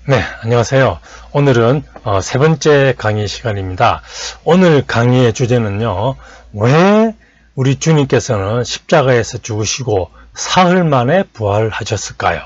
네, 안녕하세요. 오늘은 세 번째 강의 시간입니다. 오늘 강의의 주제는요, 왜 우리 주님께서는 십자가에서 죽으시고 사흘 만에 부활하셨을까요?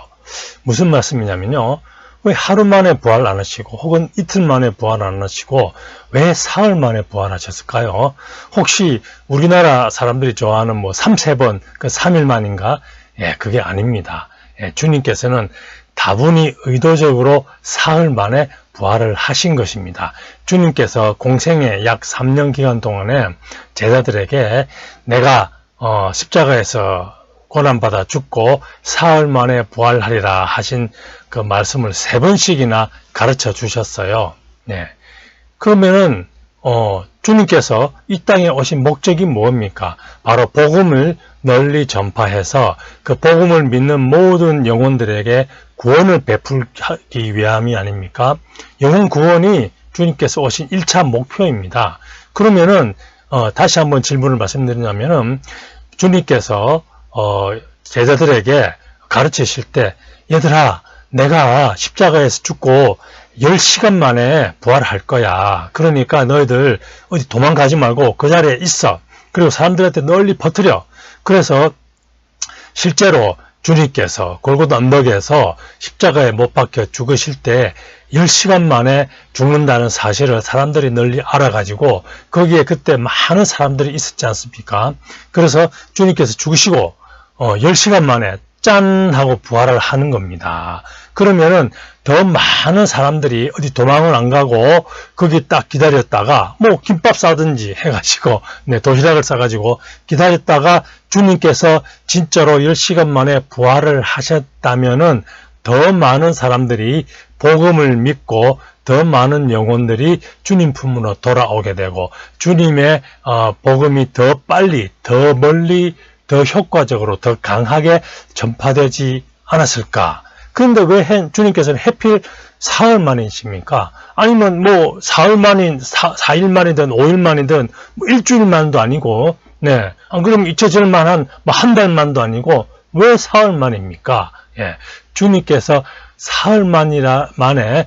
무슨 말씀이냐면요, 왜 하루 만에 부활 안 하시고 혹은 이틀 만에 부활 안 하시고 왜 사흘 만에 부활하셨을까요? 혹시 우리나라 사람들이 좋아하는 뭐 3번, 그 3일 만인가? 예, 그게 아닙니다. 예, 주님께서는 다분히 의도적으로 사흘 만에 부활을 하신 것입니다. 주님께서 공생의 약 3년 기간 동안에 제자들에게 내가 십자가에서 고난받아 죽고 사흘 만에 부활하리라 하신 그 말씀을 3번씩이나 가르쳐 주셨어요. 네. 그러면은 주님께서 이 땅에 오신 목적이 뭡니까? 바로 복음을 널리 전파해서 그 복음을 믿는 모든 영혼들에게 구원을 베풀기 위함이 아닙니까? 영혼 구원이 주님께서 오신 1차 목표입니다. 그러면은 다시 한번 질문을 말씀드리냐면은 주님께서 제자들에게 가르치실 때 얘들아 내가 십자가에서 죽고 10시간 만에 부활할 거야. 그러니까 너희들 어디 도망가지 말고 그 자리에 있어. 그리고 사람들한테 널리 퍼뜨려. 그래서 실제로 주님께서 골고다 언덕에서 십자가에 못 박혀 죽으실 때 10시간 만에 죽는다는 사실을 사람들이 널리 알아가지고 거기에 그때 많은 사람들이 있었지 않습니까? 그래서 주님께서 죽으시고 10시간 만에 짠 하고 부활을 하는 겁니다. 그러면은 더 많은 사람들이 어디 도망을 안 가고 거기 딱 기다렸다가 뭐 김밥 싸든지 해가지고 도시락을 싸가지고 기다렸다가 주님께서 진짜로 10시간 만에 부활을 하셨다면은 더 많은 사람들이 복음을 믿고 더 많은 영혼들이 주님 품으로 돌아오게 되고 주님의 복음이 더 빨리 더 멀리 더 효과적으로 더 강하게 전파되지 않았을까? 그런데 왜 주님께서는 해필 사흘 만이십니까? 아니면 뭐 사흘 만인, 4일 만이든 5일 만이든 뭐 일주일 만도 아니고, 네. 그럼 잊혀질 만한 뭐 한 달 만도 아니고 왜 사흘 만입니까? 예. 주님께서 사흘 만에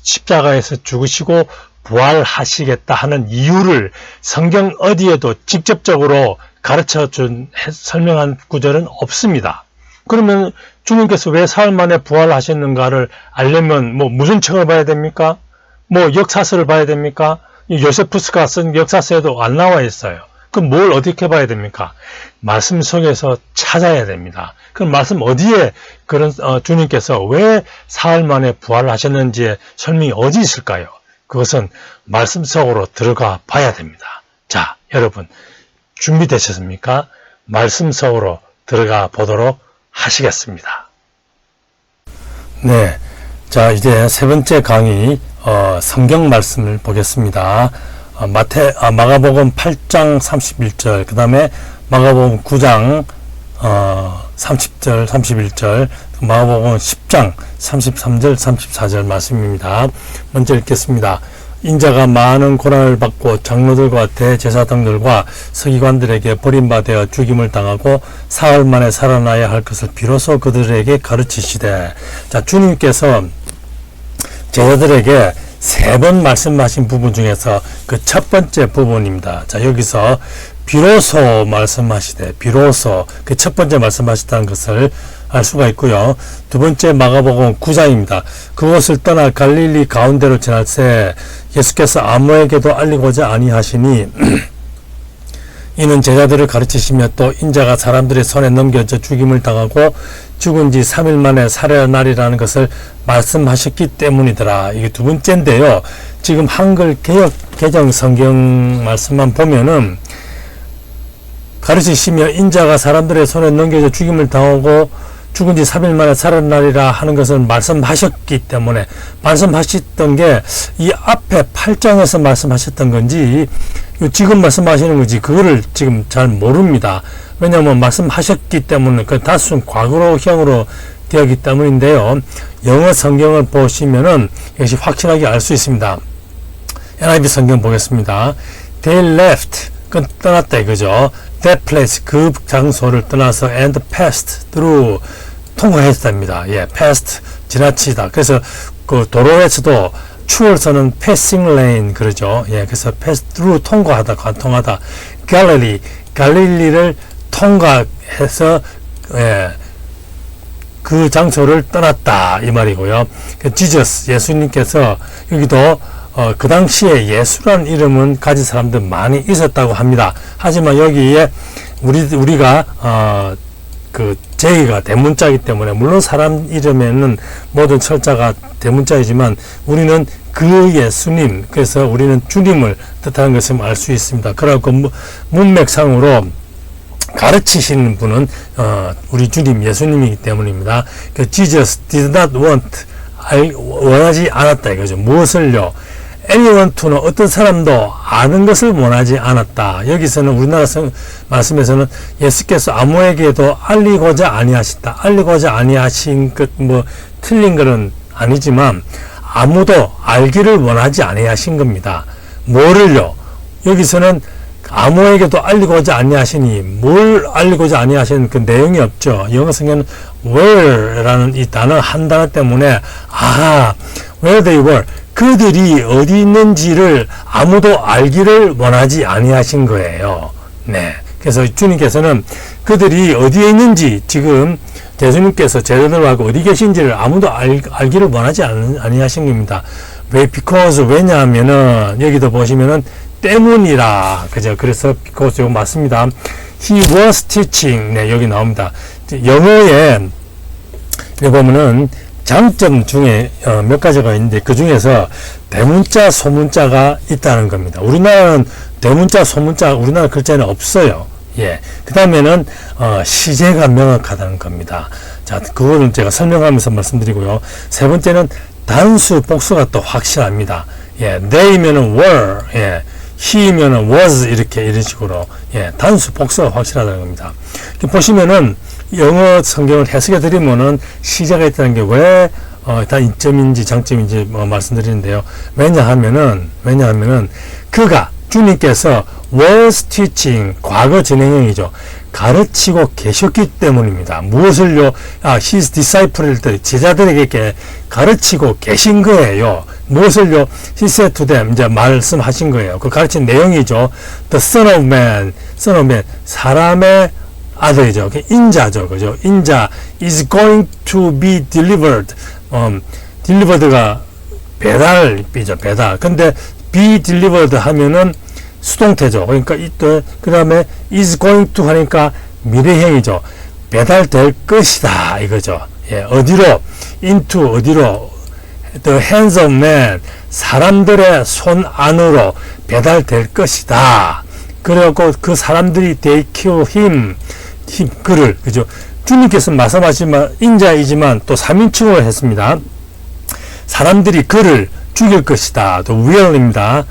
십자가에서 죽으시고 부활하시겠다 하는 이유를 성경 어디에도 직접적으로 가르쳐준 설명한 구절은 없습니다. 그러면 주님께서 왜 사흘 만에 부활하셨는가를 알려면 뭐 무슨 책을 봐야 됩니까? 뭐 역사서를 봐야 됩니까? 요세푸스가 쓴 역사서에도 안 나와 있어요. 그럼 뭘 어떻게 봐야 됩니까? 말씀 속에서 찾아야 됩니다. 그럼 말씀 어디에 그런 주님께서 왜 사흘 만에 부활하셨는지의 설명이 어디 있을까요? 그것은 말씀 속으로 들어가 봐야 됩니다. 자, 여러분 준비되셨습니까? 말씀 속으로 들어가 보도록 하시겠습니다. 네. 자, 이제 세 번째 강의, 성경 말씀을 보겠습니다. 마가복음 8장 31절, 그 다음에 마가복음 9장, 30절, 31절, 마가복음 10장 33절, 34절 말씀입니다. 먼저 읽겠습니다. 인자가 많은 고난을 받고 장로들과 대제사장들과 서기관들에게 버림받아 죽임을 당하고 사흘 만에 살아나야 할 것을 비로소 그들에게 가르치시되. 자, 주님께서 제자들에게 3번 말씀하신 부분 중에서 그 첫 번째 부분입니다. 자, 여기서 비로소 말씀하시되, 비로소 그 첫 번째 말씀하셨다는 것을 알 수가 있고요. 두 번째 마가복음 9장입니다. 그곳을 떠나 갈릴리 가운데로 지날새 예수께서 아무에게도 알리고자 아니하시니 이는 제자들을 가르치시며 또 인자가 사람들의 손에 넘겨져 죽임을 당하고 죽은 지 3일 만에 살아나리라는 것을 말씀하셨기 때문이더라. 이게 두 번째인데요. 지금 한글 개역 개정 성경 말씀만 보면은 가르치시며 인자가 사람들의 손에 넘겨져 죽임을 당하고 죽은 지 3일 만에 살아나리라 하는 것을 말씀하셨기 때문에 말씀하셨던 게 이 앞에 8장에서 말씀하셨던 건지 지금 말씀하시는 건지 그거를 지금 잘 모릅니다. 왜냐하면 말씀하셨기 때문에 그 단순 과거형으로 되었기 때문인데요. 영어 성경을 보시면은 역시 확실하게 알 수 있습니다. NIV 성경 보겠습니다. They left, 그건 떠났다 이거죠. That place, 그 장소를 떠나서 and passed through, 통과했답니다. 예, passed 지나치다. 그래서 그 도로에서도 추월선은 passing lane 그러죠. 예, 그래서 pass through 통과하다, 관통하다. 갈릴리를 통과해서 예, 그 장소를 떠났다 이 말이고요. 그 지저스 예수님께서 여기도 그 당시에 예수라는 이름은 가진 사람들 많이 있었다고 합니다. 하지만 여기에 우리가 그 제의가 대문자이기 때문에 물론 사람 이름에는 모든 철자가 대문자이지만 우리는 그 예수님, 그래서 우리는 주님을 뜻하는 것을 알 수 있습니다. 그래갖고 문맥상으로 가르치시는 분은 우리 주님 예수님이기 때문입니다. 그 Jesus did not want, 원하지 않았다 이거죠. 무엇을요? anyone to는 어떤 사람도 아는 것을 원하지 않았다. 여기서는 우리나라 말씀에서는 예수께서 아무에게도 알리고자 아니하신다. 알리고자 아니하신 것 뭐 틀린 것은 아니지만 아무도 알기를 원하지 아니하신 겁니다. 뭐를요? 여기서는 아무에게도 알리고자 아니하시니 뭘 알리고자 아니하시는 그 내용이 없죠. 영어 성경은 where라는 이 단어 한 단어 때문에 where they were 그들이 어디 있는지를 아무도 알기를 원하지 아니하신 거예요. 네. 그래서 주님께서는 그들이 어디에 있는지 지금 예수님께서 제자들하고 어디 계신지를 아무도 알기를 원하지 아니하신 겁니다. 왜? because 왜냐하면은 여기도 보시면은 때문이라 그죠? 그래서 because 이거 맞습니다. He was teaching 네 여기 나옵니다. 영어에 보면은 장점 중에 몇 가지가 있는데 그 중에서 대문자 소문자가 있다는 겁니다. 우리나라는 대문자 소문자 우리나라 글자에는 없어요. 예. 그 다음에는 시제가 명확하다는 겁니다. 자, 그거는 제가 설명하면서 말씀드리고요. 세 번째는 단수 복수가 또 확실합니다. 예. they면은 were, 예. he면은 was 이런 식으로 예. 단수 복수가 확실하다는 겁니다. 보시면은 영어 성경을 해석해 드리면은 시제가 있다는 게 왜 다 이점인지 장점인지 말씀드리는데요. 왜냐하면은 그가 주님께서 was teaching 과거 진행형이죠. 가르치고 계셨기 때문입니다. 무엇을요? his disciple일 때 제자들에게 가르치고 계신 거예요. 무엇을요? he said to them 이제 말씀하신 거예요. 그 가르친 내용이죠. the son of man 사람의 아들이죠. 인자죠. 그죠? 인자 is going to be delivered. delivered가 배달이죠. 배달. 근데 be delivered 하면은 수동태죠. 그러니까 그 다음에 is going to 하니까 미래형이죠. 배달될 것이다. 이거죠. 예, 어디로? into 어디로? the hands of man 사람들의 손 안으로 배달될 것이다. 그래갖고 그 사람들이 they kill him 그를 그죠. 주님께서 말씀하시지만 인자이지만 또 3인칭으로 했습니다. 사람들이 그를 죽일 것이다. 또 will입니다.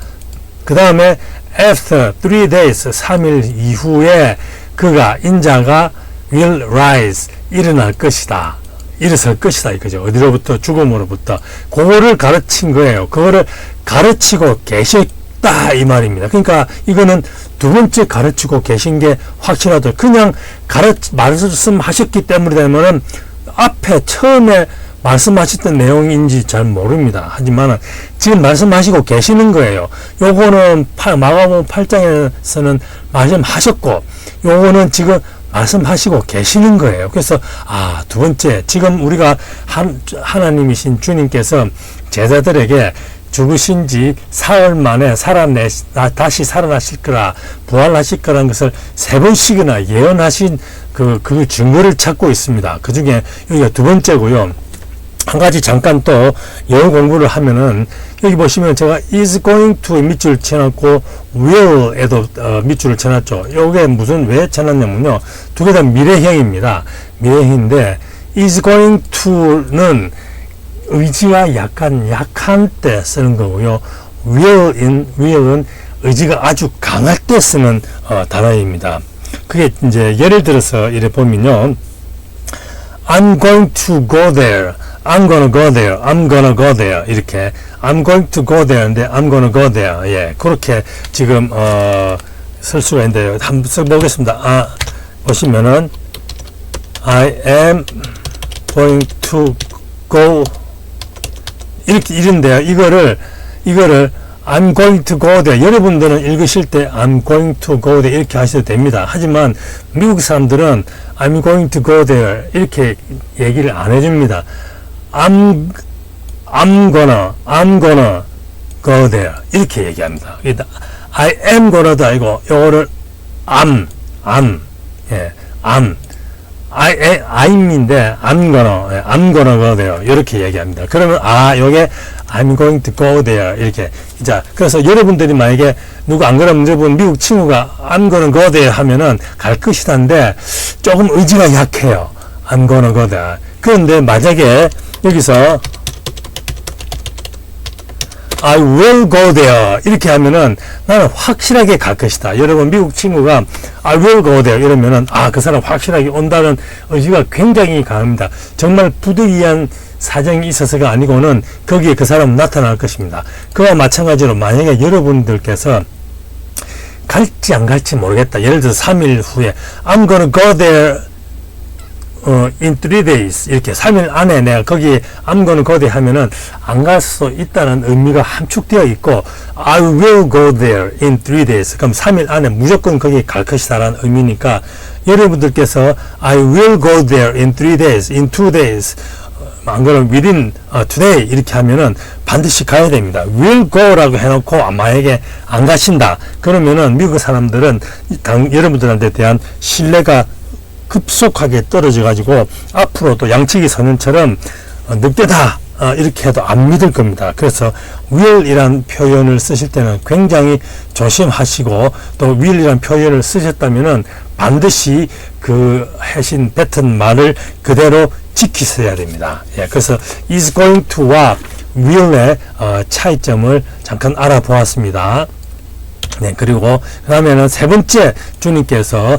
그 다음에 after 3 days 3일 이후에 그가 인자가 will rise 일어날 것이다. 일어설 것이다 이거죠. 어디로부터? 죽음으로부터. 그거를 가르친 거예요. 그거를 가르치고 계셨다 이 말입니다. 그러니까 이거는 두 번째 가르치고 계신 게 확실하죠. 그냥 말씀하셨기 때문에 되면은 앞에 처음에 말씀하셨던 내용인지 잘 모릅니다. 하지만 지금 말씀하시고 계시는 거예요. 요거는 마가복음 8장에서는 말씀하셨고 요거는 지금 말씀하시고 계시는 거예요. 그래서 두 번째 지금 우리가 하나님이신 주님께서 제자들에게 죽으신 지 사흘 만에 다시 살아나실 거라 부활하실 거라는 것을 3번씩이나 예언하신 그 증거를 찾고 있습니다. 그 중에 여기가 두 번째고요. 한 가지 잠깐 또 영어 공부를 하면은 여기 보시면 제가 is going to 밑줄을 쳐놨고 will에도 밑줄을 쳐놨죠. 요게 왜 쳐놨냐면요. 두 개 다 미래형입니다. 미래형인데 is going to는 의지가 약한 때 쓰는 거고요. will은 의지가 아주 강할 때 쓰는 단어입니다. 그게 이제 예를 들어서 이래 보면요. I'm going to go there. I'm gonna go there. I'm gonna go there. 이렇게 I'm going to go there인데 I'm gonna go there. 예, 그렇게 지금 쓸 수가 있는데요. 한번 써보겠습니다. 보시면은 I am going to go 이런데요. 이거를 I'm going to go there. 여러분들은 읽으실 때 I'm going to go there 이렇게 하셔도 됩니다. 하지만 미국 사람들은 I'm going to go there 이렇게 얘기를 안 해줍니다. I'm gonna go there 이렇게 얘기합니다. I am gonna도 아니고 요거를 I'm I'인데 I'm gonna go there 이렇게 얘기합니다. 그러면 요게 I'm going to go there 이렇게. 자, 그래서 여러분들이 만약에 누구 안 그러면 물어보면 미국 친구가 I'm gonna go there 하면은 갈 것이다인데 조금 의지가 약해요. I'm gonna go there. 그런데 만약에 여기서 I will go there 이렇게 하면은 나는 확실하게 갈 것이다. 여러분 미국 친구가 I will go there 이러면은 그 사람 확실하게 온다는 의지가 굉장히 강합니다. 정말 부득이한 사정이 있어서가 아니고는 거기에 그 사람은 나타날 것입니다. 그와 마찬가지로 만약에 여러분들께서 갈지 안 갈지 모르겠다. 예를 들어서 3일 후에 I'm gonna go there in 3 days 이렇게 3일 안에 내가 거기에 I'm gonna go there 하면은 안 갈 수 있다는 의미가 함축되어 있고 I will go there in 3 days 그럼 3일 안에 무조건 거기에 갈 것이다 라는 의미니까 여러분들께서 I will go there in 3 days in 2 days 안 그러면 within today 이렇게 하면은 반드시 가야 됩니다. will go라고 해놓고 만약에 안 가신다 그러면은 미국 사람들은 여러분들한테 대한 신뢰가 급속하게 떨어져 가지고 앞으로도 양치기 소년처럼 늑대다 이렇게 해도 안 믿을 겁니다. 그래서 will 이란 표현을 쓰실 때는 굉장히 조심하시고 또 will 이란 표현을 쓰셨다면은 반드시 그 하신 뱉은 말을 그대로 지키셔야 됩니다. 예, 그래서 is going to와 will의 차이점을 잠깐 알아보았습니다. 네, 그리고 그 다음에는 세 번째 주님께서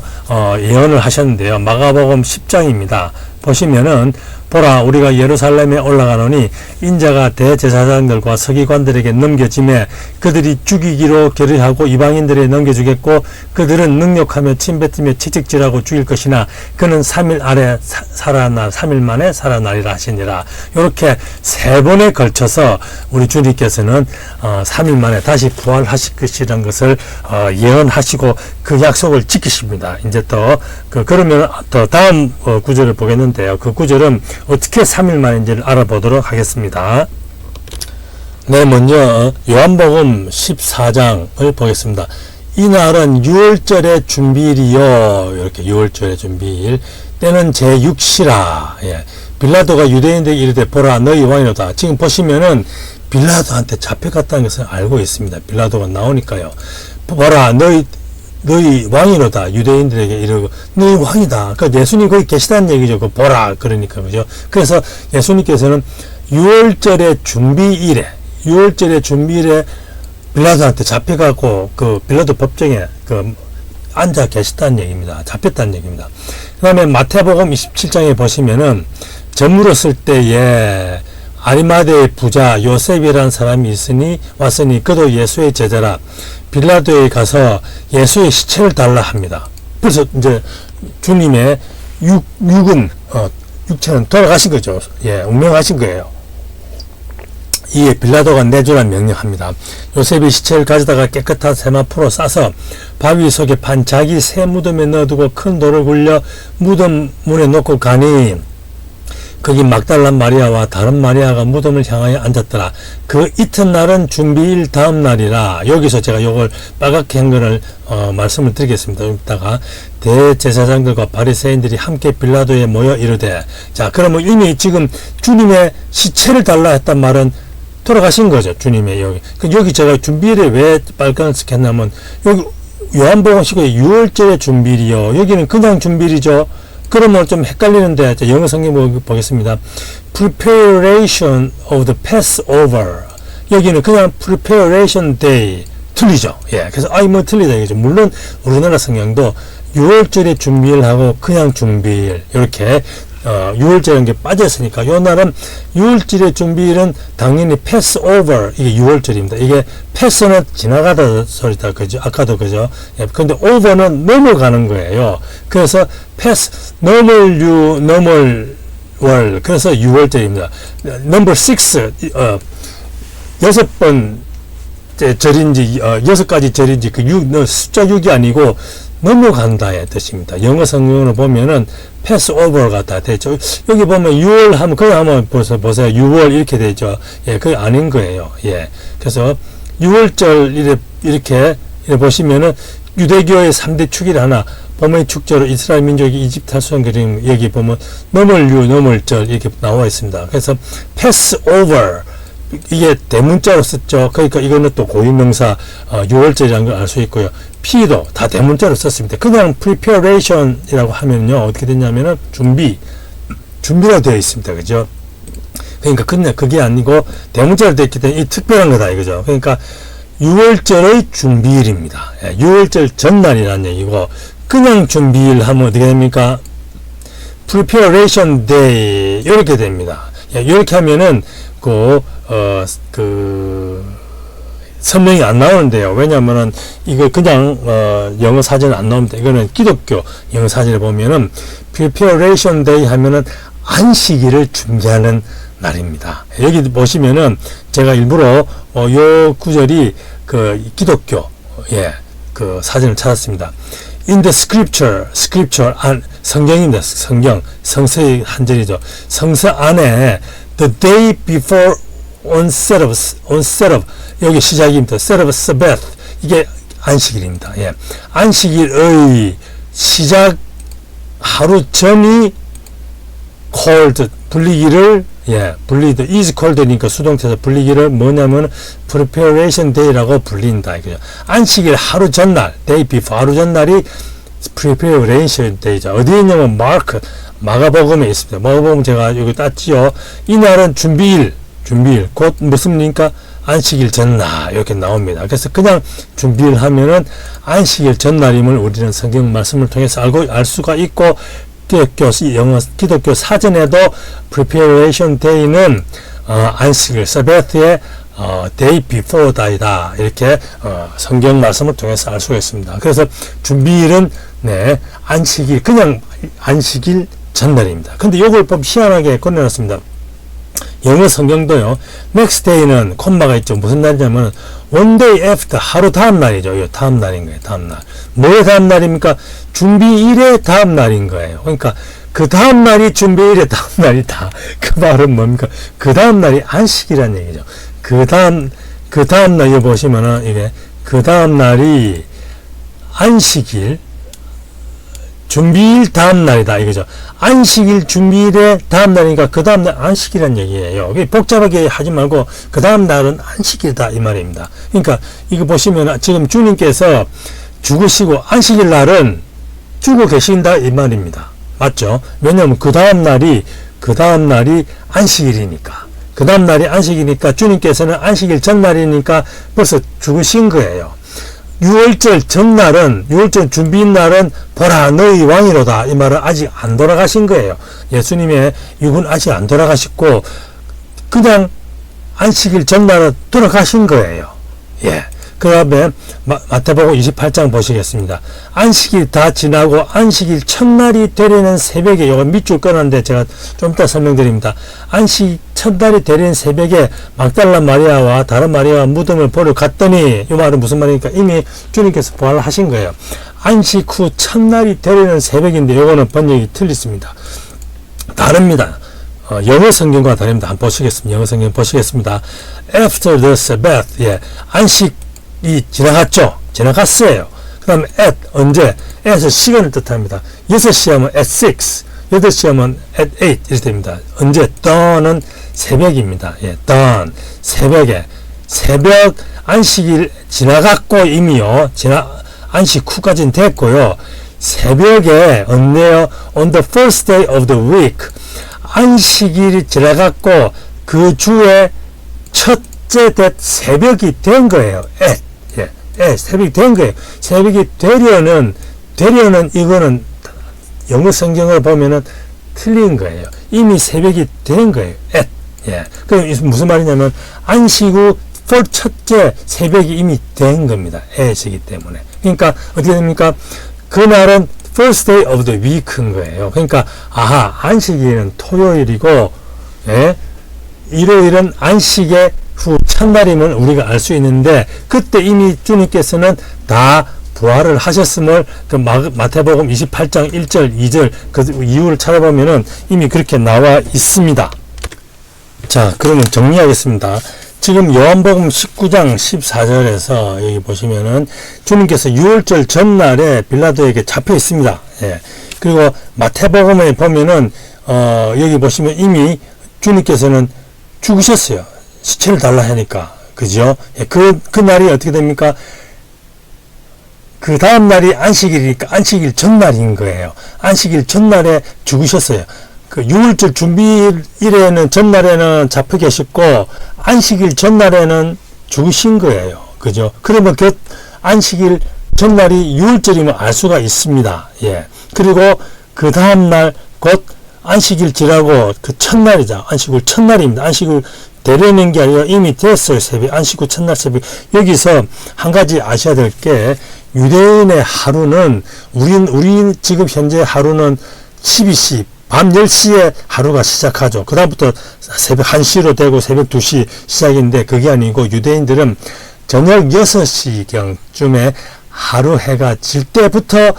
예언을 하셨는데요. 마가복음 10장입니다. 보시면은 보라 우리가 예루살렘에 올라가노니 인자가 대제사장들과 서기관들에게 넘겨짐에 그들이 죽이기로 결의하고 이방인들에 넘겨주겠고 그들은 능욕하며 침뱉으며 채찍질하고 죽일 것이나 그는 3일 만에 살아나리라 하시니라. 이렇게 세 번에 걸쳐서 우리 주님께서는 3일 만에 다시 부활하실 것이라는 것을 예언하시고 그 약속을 지키십니다. 이제 그러면 더 다음 구절을 보겠는데요. 그 구절은 어떻게 3일 만인지를 알아보도록 하겠습니다. 네, 먼저 요한복음 14장을 보겠습니다. 이날은 6월절의 준비일이요. 이렇게 6월절의 준비일. 때는 제6시라. 예. 빌라도가 유대인들에게 이르되 보라 너희 왕이로다. 지금 보시면은 빌라도한테 잡혀갔다는 것을 알고 있습니다. 빌라도가 나오니까요. 보라 너희 왕이로다. 유대인들에게 이러고 너희 왕이다. 그러니까 예수님 거기 계시다는 얘기죠. 그 보라 그러니까 그죠. 그래서 예수님께서는 6월절의 준비일에 빌라도한테 잡혀가고 그 빌라도 법정에 앉아 계시다는 얘기입니다. 잡혔다는 얘기입니다. 그 다음에 마태복음 27장에 보시면은 저물었을 때에 아리마대의 부자 요셉이라는 사람이 왔으니 그도 예수의 제자라. 빌라도에 가서 예수의 시체를 달라 합니다. 그래서 이제 주님의 육체는 돌아가신 거죠. 예, 운명하신 거예요. 이에 빌라도가 내주라 명령합니다. 요셉이 시체를 가져다가 깨끗한 세마포로 싸서 바위 속에 판 자기 새 무덤에 넣어두고 큰 돌을 굴려 무덤 문에 놓고 가니 거기 막달라 마리아와 다른 마리아가 무덤을 향하여 앉았더라. 그 이튿날은 준비일 다음 날이라. 여기서 제가 요걸 빨갛게 한 거를 말씀을 드리겠습니다. 이따가 대제사장들과 바리새인들이 함께 빌라도에 모여 이르되 자 그러면 이미 지금 주님의 시체를 달라 했단 말은 돌아가신 거죠. 주님의 여기 제가 준비일에 왜 빨간색 했냐면 여기 요한복음 6월절의 준비일이요. 여기는 그냥 준비일이죠. 그러면 좀 헷갈리는데 영어 성경 보겠습니다. Preparation of the Passover. 여기는 그냥 Preparation Day. 틀리죠. 예. 그래서 틀리다 이거죠. 물론 우리나라 성경도 6월절의 준비일하고 그냥 준비일 이렇게 6월절이라는 게 빠졌으니까 요 날은 6월절의 준비일은 당연히 Passover 이게 6월절입니다. 이게 패스는 지나가다 소리다 그죠? 아까도 그죠? 예, 근데 over는 넘어가는 거예요. 그래서 패스 넘을 월, 그래서 6월절입니다. 넘버 6, 6번 절인지, 6가지 절인지, 숫자 6이 아니고, 넘어간다의 뜻입니다. 영어 성경으로 보면은, 패스 오버가 다 되죠. 여기 보면 6월 하면, 그냥 한번 보세요. 6월 이렇게 되죠. 예, 그게 아닌 거예요. 예. 그래서, 6월절, 이렇게 보시면은, 유대교의 3대 축일 하나, 봄의 축제로 이스라엘 민족이 이집트 탈수한 그림, 여기 보면, 넘을절, 이렇게 나와 있습니다. 그래서, 패스 오버, 이게 대문자로 썼죠. 그러니까 이거는 또 고유명사 6월절이라는 걸 알 수 있고요. P도 다 대문자로 썼습니다. 그냥 preparation이라고 하면요. 어떻게 됐냐면은 준비가 되어 있습니다. 그죠? 그러니까 그냥 그게 아니고 대문자로 되어 있기 때문에 이 특별한 거다 이거죠. 그러니까 6월절의 준비일입니다. 6월절 전날이라는 얘기고 그냥 준비일 하면 어떻게 됩니까? preparation day 이렇게 됩니다. 이렇게 하면은 선명이 안 나오는데요. 왜냐면은, 이거 그냥, 영어 사전에 안 나옵니다. 이거는 기독교 영어 사전에 보면은, preparation day 하면은, 안식일을 준비하는 날입니다. 여기 보시면은, 제가 일부러, 요 구절이, 기독교, 사전을 찾았습니다. In the scripture, 성경입니다. 성서의 한 절이죠. 성서 안에, the day before on set of 여기 시작입니다. set of Sabbath 이게 안식일입니다. 예. 안식일의 시작 하루 전이 called 불리기를 불리드 is called니까 수동태에서 불리기를 뭐냐면 preparation day라고 불린다 이거죠. 안식일 하루 전날 day before 하루 전날이 preparation day죠. 어디에 있냐면 마가복음에 있습니다. 마가복음 제가 여기 땄지요. 이날은 준비일 곧 무슨입니까? 안식일 전날 이렇게 나옵니다. 그래서 그냥 준비일 하면은 안식일 전날임을 우리는 성경 말씀을 통해서 알 수가 있고 기독교 사전에도 preparation day는 안식일 sabbath의 day before day다 이렇게 성경 말씀을 통해서 알 수가 있습니다. 그래서 준비일은 안식일 그냥 안식일 전날입니다. 근데 이걸 좀 희한하게 꺼내놨습니다. 영어 성경도요. next day는 콤마가 있죠. 무슨 날이냐면 one day after 하루 다음 날이죠. 이 다음 날인 거예요. 다음 날. 뭐의 다음 날입니까? 준비일의 다음 날인 거예요. 그러니까 그 다음 날이 준비일의 다음 날이다. 그 말은 뭡니까? 그 다음 날이 안식이라는 얘기죠. 그 다음 날 보시면은 이게 그 다음 날이 안식일 준비일 다음 날이다 이거죠. 안식일 준비일의 다음 날이니까 그 다음 날 안식이라는 얘기예요. 복잡하게 하지 말고 그 다음 날은 안식이다 이 말입니다. 그러니까 이거 보시면 지금 주님께서 죽으시고 안식일 날은 죽어 계신다 이 말입니다. 맞죠? 왜냐하면 그 다음 날이 안식일이니까. 그 다음 날이 안식이니까 주님께서는 안식일 전날이니까 벌써 죽으신 거예요. 6월절 전날은 6월절 준비인 날은 보라 너희 왕이로다 이 말은 아직 안 돌아가신 거예요. 예수님의 육은 아직 안 돌아가셨고 그냥 안식일 전날은 돌아가신 거예요. 그 다음에 마태복음 28장 보시겠습니다. 안식일 다 지나고 안식일 첫날이 되려는 새벽에 이거 밑줄 끊었는데 제가 좀 이따 설명드립니다. 안식 첫날이 되려는 새벽에 막달라 마리아와 다른 마리아와 무덤을 보러 갔더니 이 말은 무슨 말입니까? 이미 주님께서 부활을 하신 거예요. 안식 후 첫날이 되려는 새벽인데 이거는 번역이 틀렸습니다. 다릅니다. 영어 성경과 다릅니다. 한번 보시겠습니다. 영어 성경 보시겠습니다. After the Sabbath, 안식이 지나갔어요. 그 다음에 at, 언제? at은 시간을 뜻합니다. 6시 하면 at 6, 8시 하면 at 8 이렇게 됩니다. 언제? dawn은 새벽입니다. dawn, 새벽에. 새벽 안식일 지나갔고 이미요. 안식 후까지는 됐고요. 새벽에 언제요? On the first day of the week. 안식일이 지나갔고 그 주에 첫째 새벽이 된 거예요. 새벽이 된 거예요. 새벽이 되려는 이거는 영어 성경을 보면은 틀린 거예요. 이미 새벽이 된 거예요. 그럼 무슨 말이냐면 안식 후 첫째 새벽이 이미 된 겁니다. at이기 때문에. 그러니까 어떻게 됩니까? 그날은 first day of the week인 거예요. 그러니까 아하, 안식일은 토요일이고, 예, 일요일은 안식의 후 첫날임을 우리가 알 수 있는데, 그때 이미 주님께서는 다 부활을 하셨음을 그 마태복음 28장 1절 2절 그 이유를 찾아보면은 이미 그렇게 나와 있습니다. 자, 그러면 정리하겠습니다. 지금 요한복음 19장 14절에서 여기 보시면은 주님께서 유월절 전날에 빌라도에게 잡혀 있습니다. 예. 그리고 마태복음에 보면은 여기 보시면 이미 주님께서는 죽으셨어요. 시체를 달라 하니까. 그죠? 예. 그 날이 어떻게 됩니까? 그 다음 날이 안식일이니까 안식일 전날인 거예요. 안식일 전날에 죽으셨어요. 그 6월절 준비일에는 전날에는 잡혀 계셨고 안식일 전날에는 죽으신 거예요. 그죠? 그러면 그 안식일 전날이 6월절이면 알 수가 있습니다. 예. 그리고 그 다음 날 곧 안식일 지나고 그 첫날이죠. 안식일 첫날입니다. 안식일 되려는 게 아니라 이미 됐어요. 새벽. 안식일 첫날 새벽. 여기서 한 가지 아셔야 될 게 유대인의 하루는 우리 지금 현재 하루는 12시 밤 10시에 하루가 시작하죠. 그 다음부터 새벽 1시로 되고 새벽 2시 시작인데 그게 아니고 유대인들은 저녁 6시경쯤에 하루 해가 질 때부터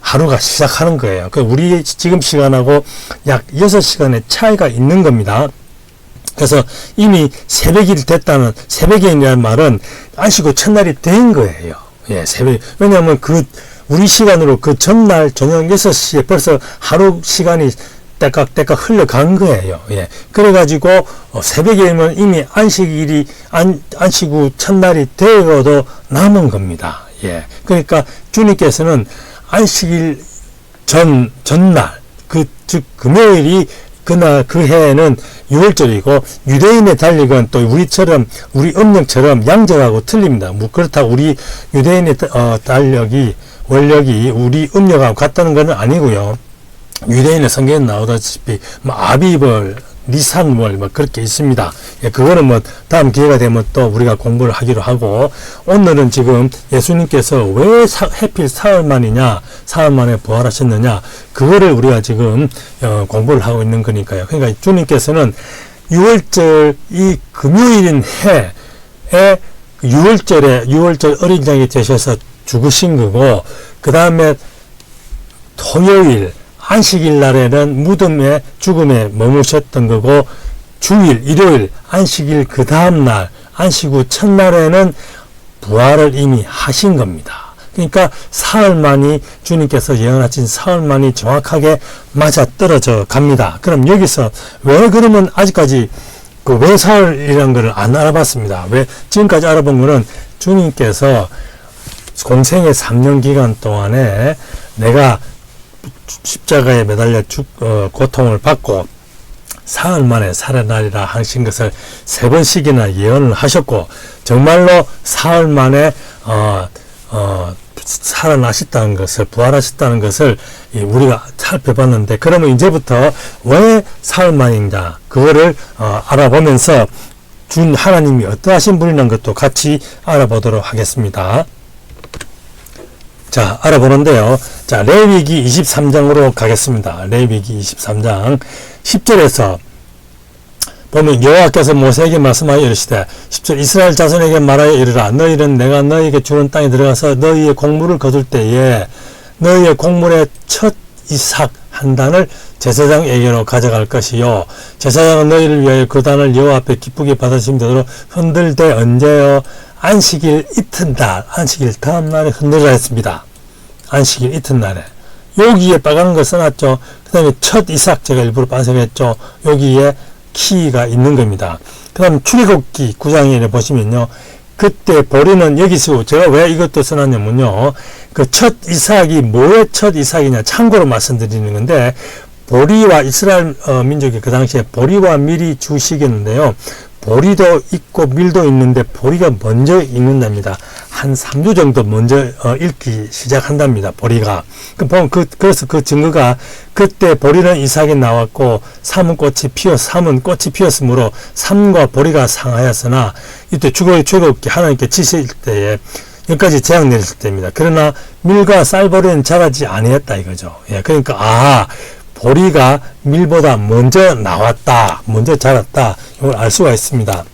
하루가 시작하는 거예요. 그 우리 지금 시간하고 약 6시간의 차이가 있는 겁니다. 그래서 이미 새벽이 됐다는, 새벽이라는 말은 안식일 첫날이 된 거예요. 예, 새벽. 왜냐하면 우리 시간으로 그 전날 저녁 6시에 벌써 하루 시간이 때깍때깍 흘러간 거예요. 예. 그래가지고, 새벽이면 이미 안식 후 첫날이 되어도 남은 겁니다. 예. 그러니까 주님께서는 안식일 전날, 즉, 금요일이 그날 그 해에는 6월절이고 유대인의 달력은 또 우리 음력처럼 양력하고 틀립니다. 뭐 그렇다고 우리 유대인의 원력이 우리 음력하고 같다는 건 아니고요. 유대인의 성경에 나오다시피 뭐 아비벌, 니산월 뭐 그렇게 있습니다. 예, 그거는 뭐 다음 기회가 되면 또 우리가 공부를 하기로 하고 오늘은 지금 예수님께서 왜 해필 사흘 만에 부활하셨느냐 그거를 우리가 지금 공부를 하고 있는 거니까요. 그러니까 주님께서는 6월절 이 금요일인 해에 6월절 어린 양이 되셔서 죽으신 거고 그 다음에 토요일 안식일 날에는 무덤에 죽음에 머무셨던 거고 주일 일요일 안식일 그 다음 날 안식 후 첫날에는 부활을 이미 하신 겁니다. 그러니까 사흘만이 주님께서 예언하신 사흘만이 정확하게 맞아떨어져 갑니다. 그럼 여기서 왜 그러면 아직까지 왜 사흘이라는 걸 안 알아봤습니다. 왜 지금까지 알아본 거는 주님께서 공생의 3년 기간 동안에 내가 십자가에 매달려 고통을 받고 사흘 만에 살아나리라 하신 것을 3번씩이나 예언을 하셨고 정말로 사흘 만에 살아나셨다는 것을 부활하셨다는 것을 우리가 살펴봤는데 그러면 이제부터 왜 사흘 만인가 그거를 알아보면서 준 하나님이 어떠하신 분이라는 것도 같이 알아보도록 하겠습니다. 자, 알아보는데요. 자, 레위기 23장으로 가겠습니다. 레위기 23장 10절에서 보면 여호와께서 모세에게 말씀하여 이르시되 10절 이스라엘 자손에게 말하여 이르라 너희는 내가 너희에게 주는 땅에 들어가서 너희의 곡물을 거둘 때에 너희의 곡물의 첫 이삭 한 단을 제사장에게로 가져갈 것이요 제사장은 너희를 위하여 그 단을 여호와 앞에 기쁘게 받으시면 되도록 흔들되 언제요 안식일 이튿날 안식일 다음 날에 흔들라 했습니다. 안식일 이튿날에 여기에 빨간 거 써놨죠. 그 다음에 첫 이삭 제가 일부러 반색했죠. 여기에 키가 있는 겁니다. 그 다음 출애굽기 9장에 보시면요. 그때 보리는 여기서 제가 왜 이것도 써놨냐면요. 그 첫 이삭이 뭐의 첫 이삭이냐 참고로 말씀드리는 건데 보리와 이스라엘 민족이 그 당시에 보리와 밀이 주식이었는데요. 보리도 있고 밀도 있는데 보리가 먼저 익는답니다. 한 3주 정도 먼저 익기 시작한답니다. 보리가. 그래서 그 증거가 그때 보리는 이삭에 나왔고 삼은 꽃이 피었으므로 삼과 보리가 상하였으나 이때 출애굽기 하나님께 지실 때에 여기까지 재앙 내렸을 때입니다. 그러나 밀과 쌀보리는 자라지 아니했다 이거죠. 예, 그러니까 보리가 밀보다 먼저 나왔다, 먼저 자랐다, 이걸 알 수가 있습니다.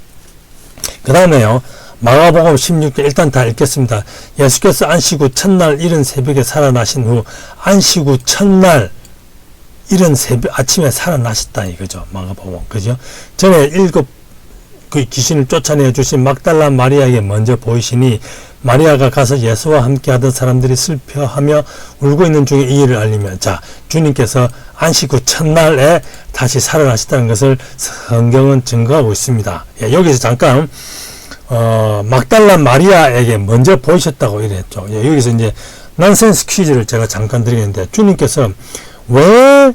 그 다음에요, 마가복음 16장 일단 다 읽겠습니다. 예수께서 안식 후 첫날 이른 새벽에 살아나신 후 안식 후 첫날 이른 새벽 아침에 살아나셨다 이거죠. 마가복음, 그죠? 전에 그 귀신을 쫓아내 주신 막달라 마리아에게 먼저 보이시니 마리아가 가서 예수와 함께 하던 사람들이 슬퍼하며 울고 있는 중에 이 일을 알리며, 자, 주님께서 안식 후 첫날에 다시 살아나셨다는 것을 성경은 증거하고 있습니다. 예, 여기서 잠깐 막달라 마리아에게 먼저 보이셨다고 이랬죠. 예, 여기서 이제 난센스 퀴즈를 제가 잠깐 드리는데, 주님께서 왜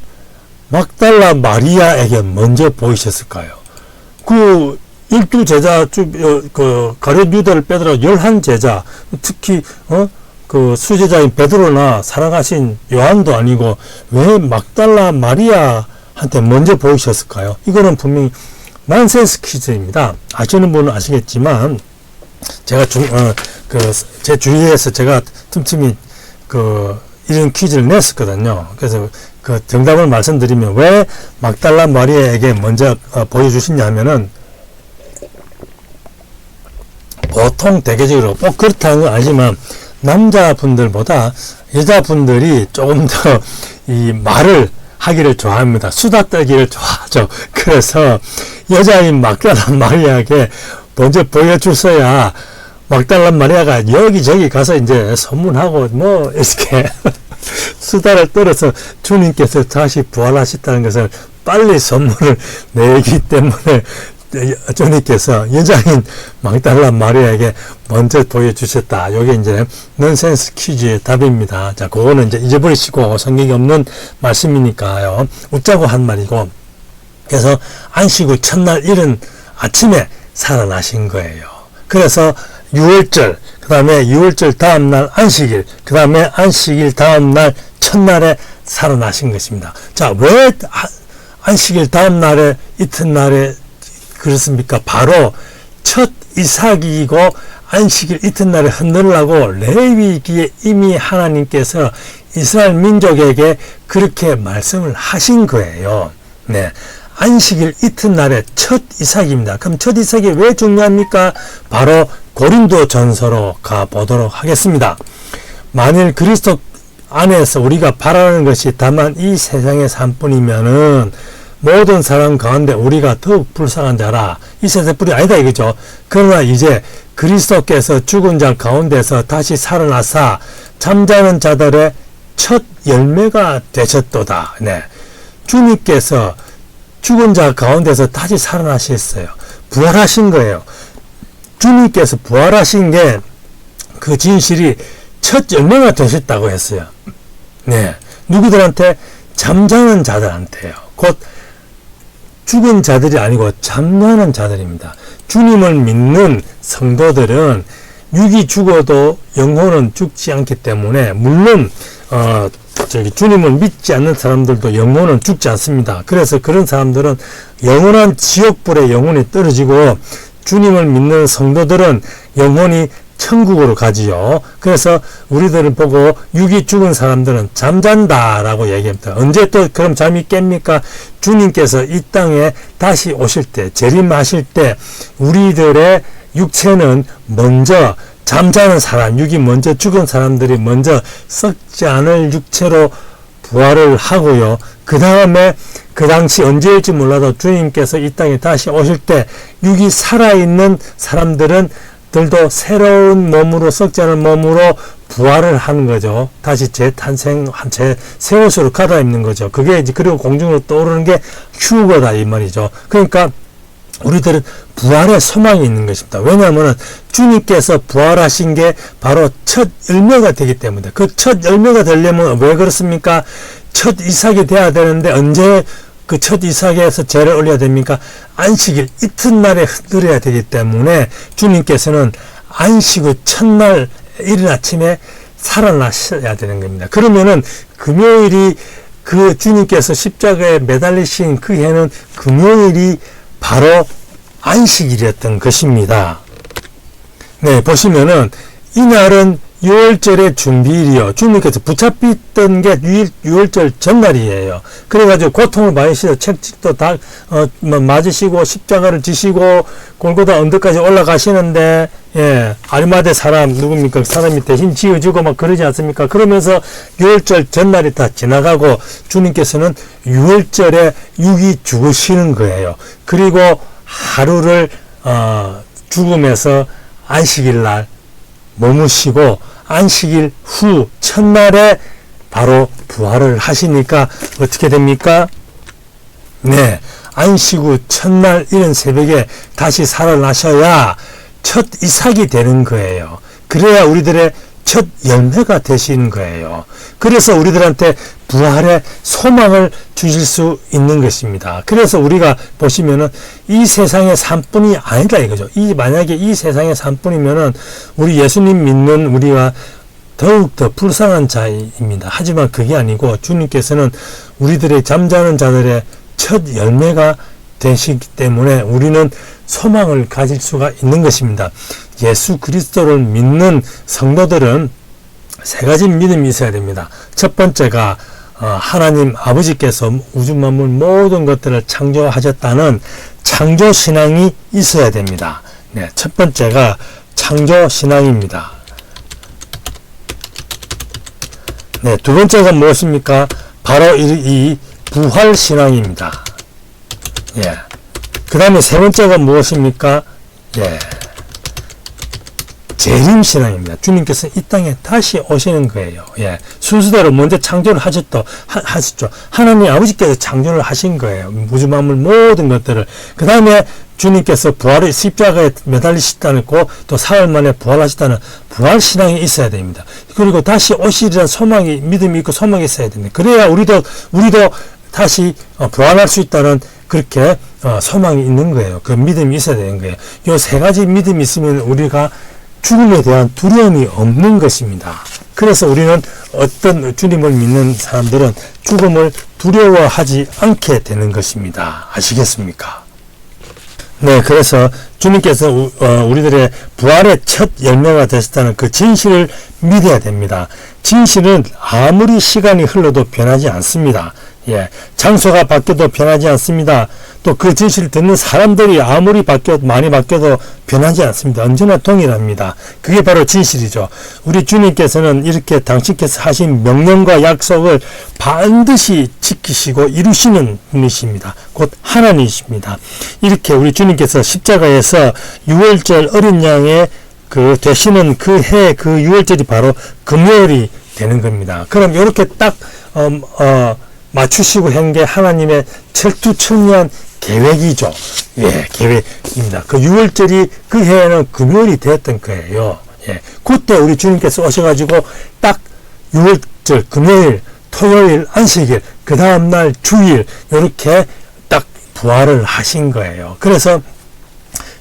막달라 마리아에게 먼저 보이셨을까요? 그 12제자, 그 가룟 유다를 빼더라 11제자, 특히 그 수제자인 베드로나 사랑하신 요한도 아니고 왜 막달라 마리아한테 먼저 보이셨을까요? 이거는 분명히 난센스 퀴즈입니다. 아시는 분은 아시겠지만, 제가 제 주위에서 제가 틈틈이 이런 퀴즈를 냈었거든요. 그래서 그 정답을 말씀드리면, 왜 막달라 마리아에게 먼저 보여주시냐 하면은, 보통 대개적으로 꼭 그렇다는 건 아니지만, 남자분들보다 여자분들이 조금 더 이 말을 하기를 좋아합니다. 수다 떨기를 좋아하죠. 그래서 여자인 막달라 마리아에게 먼저 보여줬어야 막달라 마리아가 여기저기 가서 이제 소문하고 뭐 이렇게 수다를 떨어서 주님께서 다시 부활하셨다는 것을 빨리 선물을 내기 때문에 주님께서 여자인 막달라 마리아에게 먼저 보여주셨다. 이게 이제 넌센스 퀴즈의 답입니다. 자, 그거는 이제 잊어버리시고, 성경이 없는 말씀이니까요, 웃자고 한 말이고, 그래서 안식 후 첫날 이른 아침에 살아나신 거예요. 그래서 6월절, 그 다음에 6월절 다음날 안식일, 그 다음에 안식일 다음날 첫날에 살아나신 것입니다. 자, 왜 안식일 다음날에 이튿날에 그렇습니까? 바로 첫 이삭이고 안식일 이튿날에 흔들라고 레위기에 이미 하나님께서 이스라엘 민족에게 그렇게 말씀을 하신 거예요. 네. 안식일 이튿날에 첫 이삭입니다. 그럼 첫 이삭이 왜 중요합니까? 바로 고린도 전서로 가보도록 하겠습니다. 만일 그리스도 안에서 우리가 바라는 것이 다만 이 세상의 삶뿐이면은 모든 사람 가운데 우리가 더욱 불쌍한 자라, 이 세상 뿐이 아니다 이거죠. 그러나 이제 그리스도께서 죽은 자 가운데서 다시 살아나사 잠자는 자들의 첫 열매가 되셨도다. 네. 주님께서 죽은 자 가운데서 다시 살아나셨어요. 부활하신 거예요. 주님께서 부활하신 게 그 진실이 첫 열매가 되셨다고 했어요. 네. 누구들한테? 잠자는 자들한테요. 곧 죽은 자들이 아니고 잠자는 자들입니다. 주님을 믿는 성도들은 육이 죽어도 영혼은 죽지 않기 때문에, 물론 주님을 믿지 않는 사람들도 영혼은 죽지 않습니다. 그래서 그런 사람들은 영원한 지옥불에 영혼이 떨어지고, 주님을 믿는 성도들은 영혼이 천국으로 가지요. 그래서 우리들을 보고 육이 죽은 사람들은 잠잔다라고 얘기합니다. 언제 또 그럼 잠이 깹니까? 주님께서 이 땅에 다시 오실 때, 재림하실 때 우리들의 육체는 먼저 잠자는 사람, 육이 먼저 죽은 사람들이 먼저 썩지 않을 육체로 부활을 하고요. 그 다음에 그 당시 언제일지 몰라도 주님께서 이 땅에 다시 오실 때 육이 살아있는 사람들은 들도 새로운 몸으로, 썩지 않은 몸으로 부활을 하는 거죠. 다시 재탄생한 새 옷으로 갈아입는 거죠. 그게 이제, 그리고 공중으로 떠오르는 게 휴거다 이 말이죠. 그러니까 우리들은 부활의 소망이 있는 것입니다. 왜냐하면 주님께서 부활하신 게 바로 첫 열매가 되기 때문에, 그 첫 열매가 되려면 왜 그렇습니까? 첫 이삭이 돼야 되는데 언제 그 첫 이삭에서 제를 올려야 됩니까? 안식일 이튿날에 흔들어야 되기 때문에 주님께서는 안식 후 첫날 이른 아침에 살아나셔야 되는 겁니다. 그러면은 금요일이, 그 주님께서 십자가에 매달리신 그 해는 금요일이 바로 안식일이었던 것입니다. 네, 보시면은 이날은 유월절의 준비일이요. 주님께서 붙잡혔던 게 유월절 전날이에요. 그래가지고 고통을 많이 시려 책찍도 다 맞으시고 십자가를 지시고 골고다 언덕까지 올라가시는데, 예, 아리마대 사람 누굽니까? 사람이 대신 지어주고 막 그러지 않습니까? 그러면서 유월절 전날이 다 지나가고 주님께서는 유월절에 육이 죽으시는 거예요. 그리고 하루를 죽음에서 안식일 날 머무시고 안식일 후 첫날에 바로 부활을 하시니까 어떻게 됩니까? 네, 안식 후 첫날 이른 새벽에 다시 살아나셔야 첫 이삭이 되는 거예요. 그래야 우리들의 첫 열매가 되시는 거예요. 그래서 우리들한테 부활의 소망을 주실 수 있는 것입니다. 그래서 우리가 보시면은 이 세상의 산뿐이 아니다 이거죠. 만약에 이 세상의 산뿐이면은 우리 예수님 믿는 우리가 더욱더 불쌍한 자입니다. 하지만 그게 아니고 주님께서는 우리들의 잠자는 자들의 첫 열매가 되시기 때문에 우리는 소망을 가질 수가 있는 것입니다. 예수 그리스도를 믿는 성도들은 세 가지 믿음이 있어야 됩니다. 첫 번째가 하나님 아버지께서 우주 만물 모든 것들을 창조하셨다는 창조신앙이 있어야 됩니다. 네, 첫 번째가 창조신앙입니다. 네, 두 번째가 무엇입니까? 바로 이 부활신앙입니다. 예. 그 다음에 세 번째가 무엇입니까? 예. 재림신앙입니다. 주님께서 이 땅에 다시 오시는 거예요. 예. 순서대로 먼저 창조를 하셨죠. 하나님 아버지께서 창조를 하신 거예요. 우주 만물 모든 것들을. 그 다음에 주님께서 부활의 십자가에 매달리셨다는 또 사흘 만에 부활하셨다는 부활신앙이 있어야 됩니다. 그리고 다시 오시리라는 소망이, 믿음이 있고 소망이 있어야 됩니다. 그래야 우리도 다시 부활할 수 있다는 그렇게 소망이 있는 거예요. 그 믿음이 있어야 되는 거예요. 이 세 가지 믿음이 있으면 우리가 죽음에 대한 두려움이 없는 것입니다. 그래서 우리는 어떤 주님을 믿는 사람들은 죽음을 두려워하지 않게 되는 것입니다. 아시겠습니까? 네, 그래서 주님께서 우리들의 부활의 첫 열매가 되셨다는 그 진실을 믿어야 됩니다. 진실은 아무리 시간이 흘러도 변하지 않습니다. 예, 장소가 바뀌어도 변하지 않습니다. 또 그 진실을 듣는 사람들이 아무리 많이 바뀌어도 변하지 않습니다. 언제나 동일합니다. 그게 바로 진실이죠. 우리 주님께서는 이렇게 당신께서 하신 명령과 약속을 반드시 지키시고 이루시는 분이십니다. 곧 하나님이십니다. 이렇게 우리 주님께서 십자가에서 유월절 어린 양의 되시는 그 해, 그 유월절이 바로 금요일이 되는 겁니다. 그럼 이렇게 딱 맞추시고 한 게 하나님의 철두철미한 계획이죠. 예, 계획입니다. 그 6월절이 그 해에는 금요일이 되었던 거예요. 예, 그때 우리 주님께서 오셔가지고 딱 6월절, 금요일, 토요일, 안식일, 그 다음날 주일, 이렇게 딱 부활을 하신 거예요. 그래서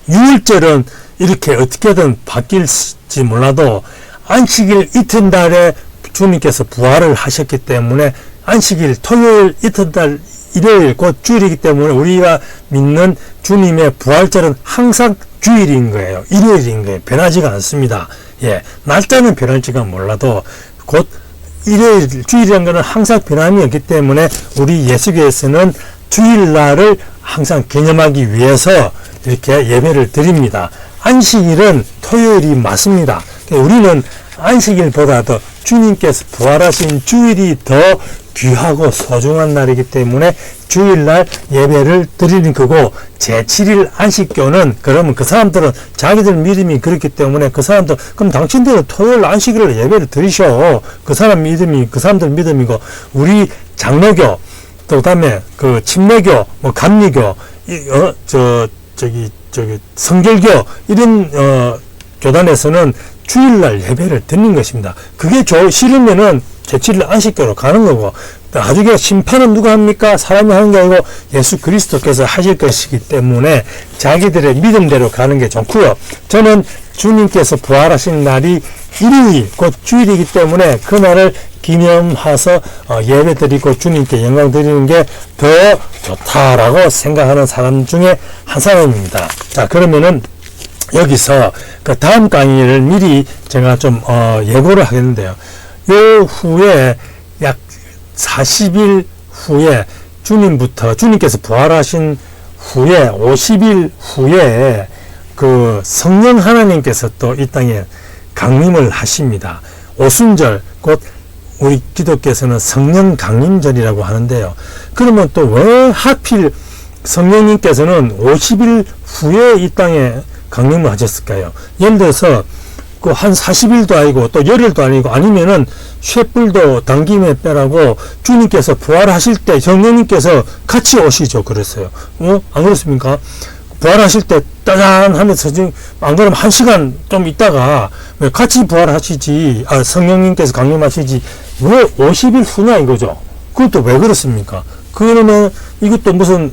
6월절은 이렇게 어떻게든 바뀔지 몰라도 안식일 이튿날에 주님께서 부활을 하셨기 때문에 안식일, 토요일, 이튿날, 일요일, 곧 주일이기 때문에 우리가 믿는 주님의 부활절은 항상 주일인 거예요. 일요일인 거예요. 변하지가 않습니다. 예, 날짜는 변할지가 몰라도 곧 일요일, 주일이라는 것은 항상 변함이 없기 때문에 우리 예수교에서는 주일날을 항상 기념하기 위해서 이렇게 예배를 드립니다. 안식일은 토요일이 맞습니다. 우리는 안식일보다도 주님께서 부활하신 주일이 더 귀하고 소중한 날이기 때문에 주일날 예배를 드리는 거고, 제7일 안식교는 그러면 그 사람들은 자기들 믿음이 그렇기 때문에 그 사람들, 그럼 당신들은 토요일 안식일을 예배를 드리셔. 그 사람들 믿음이고, 우리 장로교, 또 그다음에 그 침례교, 뭐 감리교, 성결교 이런 교단에서는 주일날 예배를 드리는 것입니다. 그게 싫으면은 제7일 안식교로 가는 거고, 나중에 심판은 누가 합니까? 사람이 하는 게 아니고 예수 그리스도께서 하실 것이기 때문에 자기들의 믿음대로 가는 게 좋고요. 저는 주님께서 부활하신 날이 일요일, 곧 주일이기 때문에 그날을 기념해서 예배 드리고 주님께 영광 드리는 게 더 좋다라고 생각하는 사람 중에 한 사람입니다. 자, 그러면은 여기서 그 다음 강의를 미리 제가 좀 예고를 하겠는데요. 요 후에 약 40일 후에 주님께서 부활하신 후에 50일 후에 그 성령 하나님께서 또 이 땅에 강림을 하십니다. 오순절, 곧 우리 기독교에서는 성령 강림절이라고 하는데요. 그러면 또 왜 하필 성령님께서는 50일 후에 이 땅에 강림을 하셨을까요? 예를 들어서 그 한 40일도 아니고 또 열흘도 아니고 아니면은 쇳불도 당김에 빼라고 주님께서 부활하실 때 성령님께서 같이 오시죠. 그랬어요. 안 그렇습니까? 부활하실 때 따잔 하면서 지금 안 그러면 1시간 좀 있다가 왜 같이 부활하시지, 성령님께서 강림하시지 왜 50일 후냐 이거죠. 그것도 왜 그렇습니까? 그러면 이것도 무슨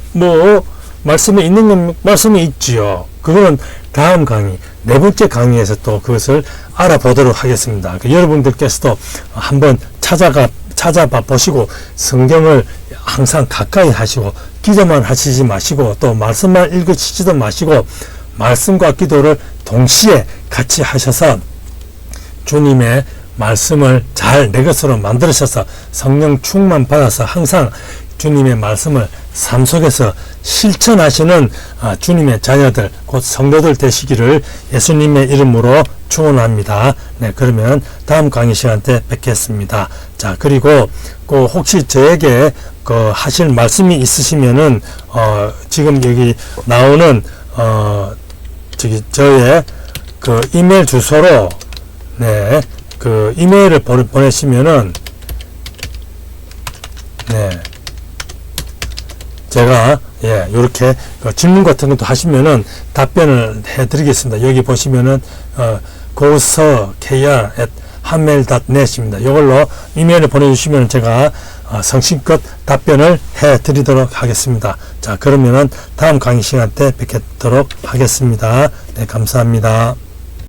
말씀에 있는 건 말씀이 있지요. 그거는 다음 강의, 네 번째 강의에서 또 그것을 알아보도록 하겠습니다. 여러분들께서도 한번 찾아봐 보시고 성경을 항상 가까이 하시고 기도만 하시지 마시고 또 말씀만 읽으시지도 마시고 말씀과 기도를 동시에 같이 하셔서 주님의 말씀을 잘 내 것으로 만들으셔서 성령 충만 받아서 항상 주님의 말씀을 삶 속에서 실천하시는 주님의 자녀들, 곧 성도들 되시기를 예수님의 이름으로 축원합니다. 네, 그러면 다음 강의 시간 때 뵙겠습니다. 자, 그리고 혹시 저에게 하실 말씀이 있으시면은 지금 여기 나오는 저의 그 이메일 주소로 그 이메일을 보내시면은 제가 이렇게 질문 같은 것도 하시면은 답변을 해드리겠습니다. 여기 보시면은 goso.kr@hotmail.net입니다. 이걸로 이메일을 보내주시면 제가 성심껏 답변을 해드리도록 하겠습니다. 자, 그러면은 다음 강의 시간 때 뵙도록 하겠습니다. 네, 감사합니다.